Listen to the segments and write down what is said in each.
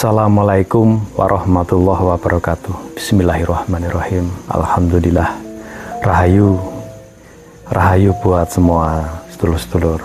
Assalamualaikum warahmatullahi wabarakatuh. Bismillahirrahmanirrahim. Alhamdulillah. Rahayu, rahayu buat semua sedulur-sedulur.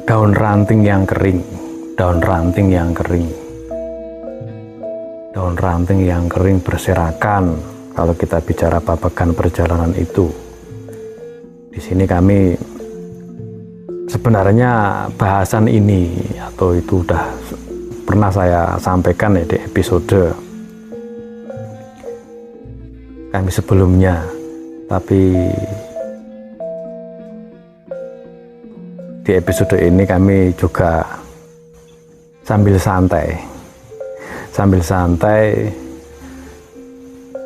Daun ranting yang kering, daun ranting yang kering, daun ranting yang kering berserakan. Kalau kita bicara babagan perjalanan itu, di sini kami sebenarnya bahasan ini atau itu udah pernah saya sampaikan ya di episode kami sebelumnya, tapi di episode ini kami juga sambil santai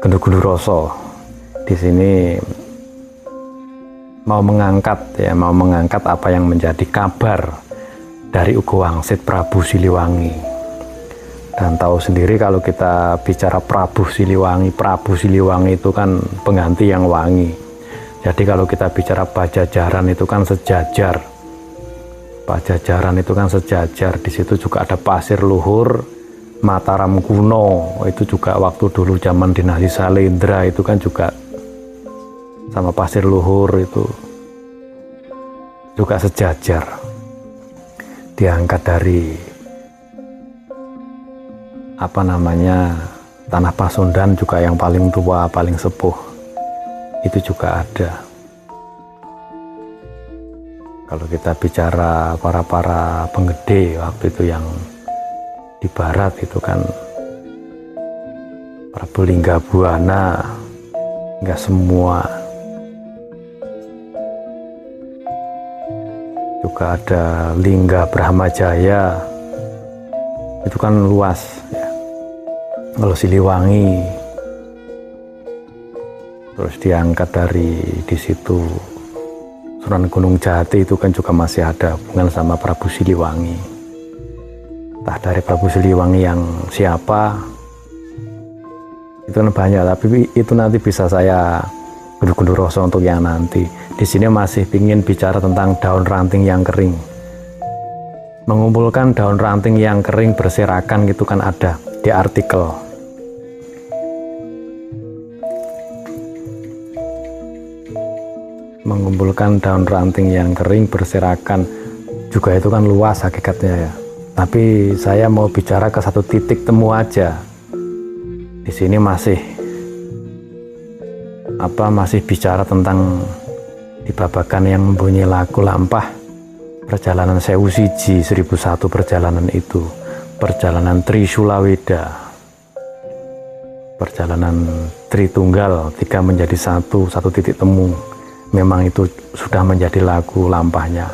gendu-gendu rasa di sini mau mengangkat apa yang menjadi kabar dari Ugo Wangsit Prabu Siliwangi. Dan tahu sendiri kalau kita bicara Prabu Siliwangi itu kan pengganti yang wangi. Jadi kalau kita bicara Pajajaran itu kan sejajar. Di situ juga ada Pasir Luhur, Mataram kuno. Itu juga waktu dulu zaman dinasti Salendra itu kan juga sama Pasir Luhur itu juga sejajar, diangkat dari Tanah Pasundan juga yang paling tua, paling sepuh itu juga ada. Kalau kita bicara para penggede waktu itu yang di barat itu kan Prabu Linggabuana, enggak semua. Juga ada Lingga Brahmajaya, itu kan luas ya. Kalau Siliwangi terus diangkat dari di situ Sunan Gunung Jati itu kan juga masih ada hubungan sama Prabu Siliwangi. Entah dari Prabu Siliwangi yang siapa itu kan banyak, tapi itu nanti bisa saya gendu-gendu rasa untuk yang nanti. Di sini masih ingin bicara tentang daun ranting yang kering. Mengumpulkan daun ranting yang kering berserakan gitu kan ada di artikel. Mengumpulkan daun ranting yang kering berserakan juga itu kan luas hakikatnya ya. Tapi saya mau bicara ke satu titik temu aja. Di sini masih bicara tentang di babagan yang mempunyai lagu lampah perjalanan Sewu Siji 1001 perjalanan itu, perjalanan Trisulaweda, perjalanan Tritunggal, tiga menjadi satu titik temu. Memang itu sudah menjadi lagu lampahnya.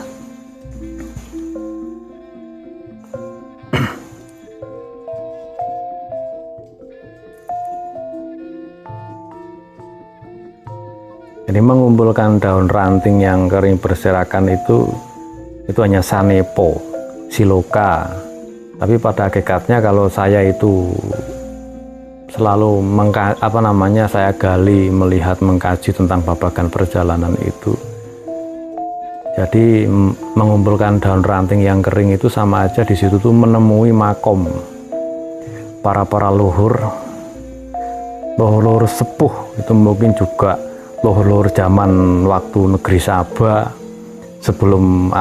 Jadi mengumpulkan daun ranting yang kering berserakan itu hanya sanepo, siloka. Tapi pada hakikatnya kalau saya itu selalu saya gali, melihat, mengkaji tentang babagan perjalanan itu. Jadi mengumpulkan daun ranting yang kering itu sama aja di situ tuh menemui makom para luhur sepuh, itu mungkin juga luhur zaman waktu negeri Sabah sebelum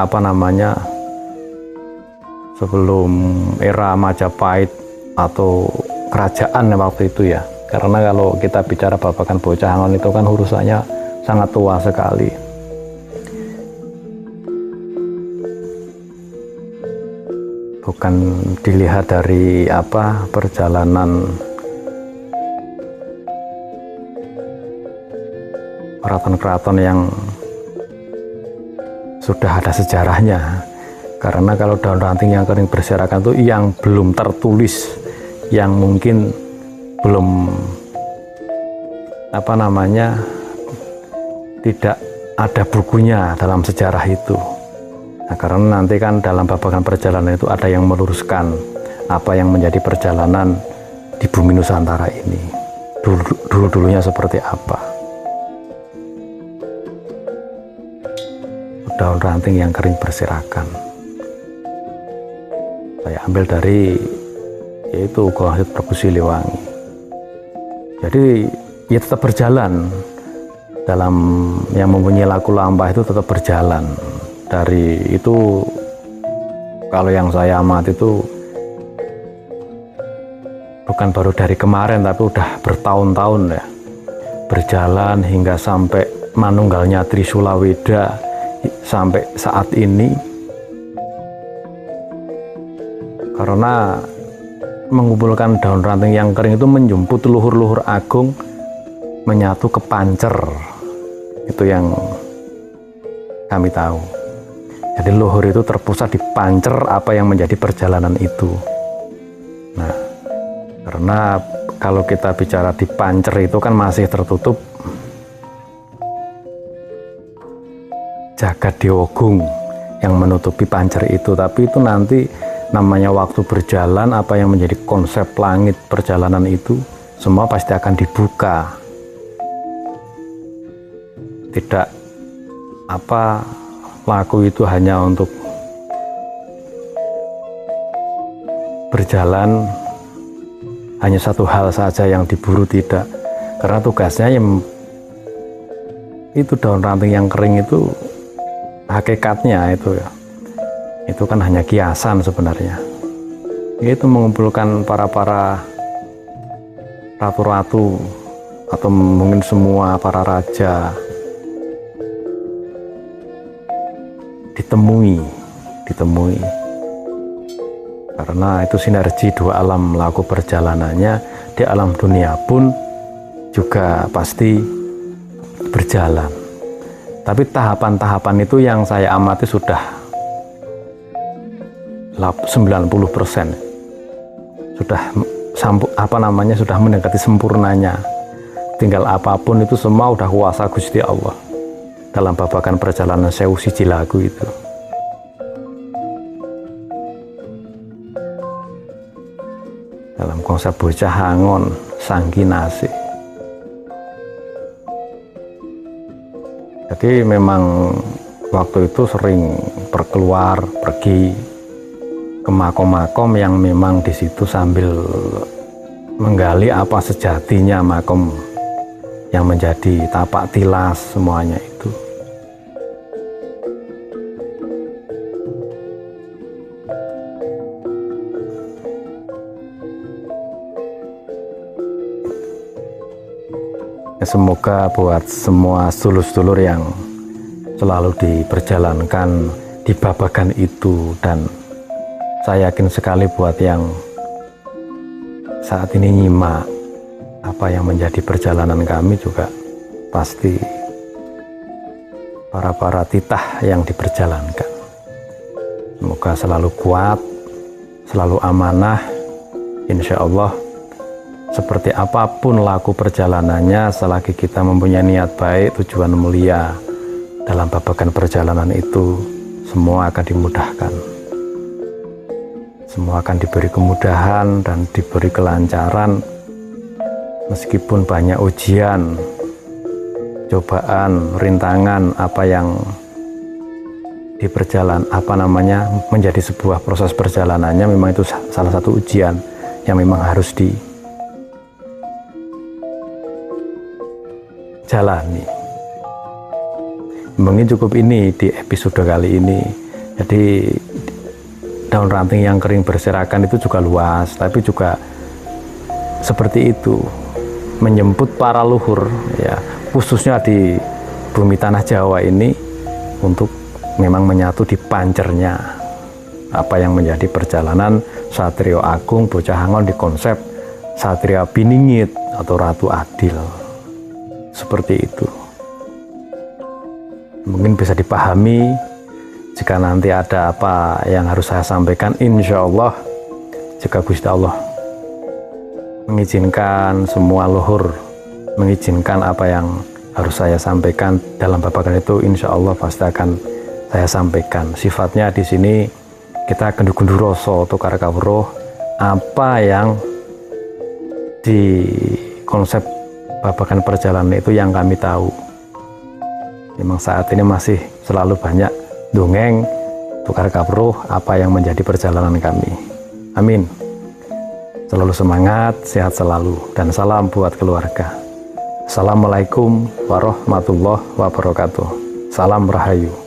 sebelum era Majapahit atau kerajaan waktu itu ya. Karena kalau kita bicara babagan Bocah Angon itu kan urusannya sangat tua sekali. Bukan dilihat dari perjalanan keraton-keraton yang sudah ada sejarahnya. Karena kalau daun ranting yang kering berserakan itu yang belum tertulis, yang mungkin belum tidak ada bukunya dalam sejarah itu. Nah, karena nanti kan dalam babagan perjalanan itu ada yang meluruskan apa yang menjadi perjalanan di bumi Nusantara ini dulunya seperti apa. Daun ranting yang kering berserakan. saya ambil dari yaitu Gua Prabu Siliwangi. Jadi ya tetap berjalan dalam yang mempunyai laku lampah itu, tetap berjalan. Dari itu kalau yang saya amati itu bukan baru dari kemarin, tapi udah bertahun-tahun ya, berjalan hingga sampai manunggalnya Trisula Weda sampai saat ini. Karena mengumpulkan daun ranting yang kering itu menjemput luhur-luhur agung menyatu ke pancer, itu yang kami tahu. Jadi luhur itu terpusat di pancer apa yang menjadi perjalanan itu. Nah, karena kalau kita bicara di pancer itu kan masih tertutup jagat Dewagung yang menutupi pancer itu, tapi itu nanti namanya waktu berjalan, apa yang menjadi konsep langit perjalanan itu semua pasti akan dibuka. Tidak apa laku itu hanya untuk berjalan, hanya satu hal saja yang diburu, tidak. Karena tugasnya yang itu daun ranting yang kering itu hakikatnya itu ya, itu kan hanya kiasan sebenarnya. Itu mengumpulkan para ratu-ratu atau mungkin semua para raja ditemui karena itu sinergi dua alam laku perjalanannya. Di alam dunia pun juga pasti berjalan, tapi tahapan-tahapan itu yang saya amati sudah 90% sudah sudah mendekati sempurnanya. Tinggal apapun itu semua udah kuasa Gusti Allah dalam babakan perjalanan Sewu Siji Lagu itu. Dalam konsep bocah hangon sangkinase. Jadi memang waktu itu sering pergi ke makom-makom yang memang di situ sambil menggali apa sejatinya makom yang menjadi tapak tilas semuanya itu. Semoga buat semua sedulur-sedulur yang selalu diperjalankan di babagan itu, dan saya yakin sekali buat yang saat ini nyimak apa yang menjadi perjalanan kami juga pasti para titah yang diperjalankan. Semoga selalu kuat, selalu amanah, insya Allah. Seperti apapun laku perjalanannya, selagi kita mempunyai niat baik, tujuan mulia dalam babagan perjalanan itu, semua akan dimudahkan. Semua akan diberi kemudahan dan diberi kelancaran, meskipun banyak ujian, cobaan, rintangan, apa yang di perjalanan, menjadi sebuah proses perjalanannya, memang itu salah satu ujian yang memang harus jalani. Mungkin cukup ini di episode kali ini. Jadi daun ranting yang kering berserakan itu juga luas, tapi juga seperti itu menjemput para luhur ya, khususnya di bumi tanah Jawa ini, untuk memang menyatu di pancernya apa yang menjadi perjalanan Satrio Agung Bocah Hangon di konsep Satria Biningit atau Ratu Adil. Seperti itu. Mungkin bisa dipahami. Jika nanti ada apa yang harus saya sampaikan, insya Allah, jika Gusti Allah mengizinkan, semua luhur mengizinkan apa yang harus saya sampaikan dalam babagan itu, insya Allah pasti akan saya sampaikan. Sifatnya di sini kita gendu-gendu rasa tukar kawruh apa yang di konsep babagan perjalanan itu yang kami tahu. Memang saat ini masih selalu banyak dongeng tukar kawruh apa yang menjadi perjalanan kami. Amin. Selalu semangat, sehat selalu, dan salam buat keluarga. Assalamualaikum warahmatullahi wabarakatuh. Salam Rahayu.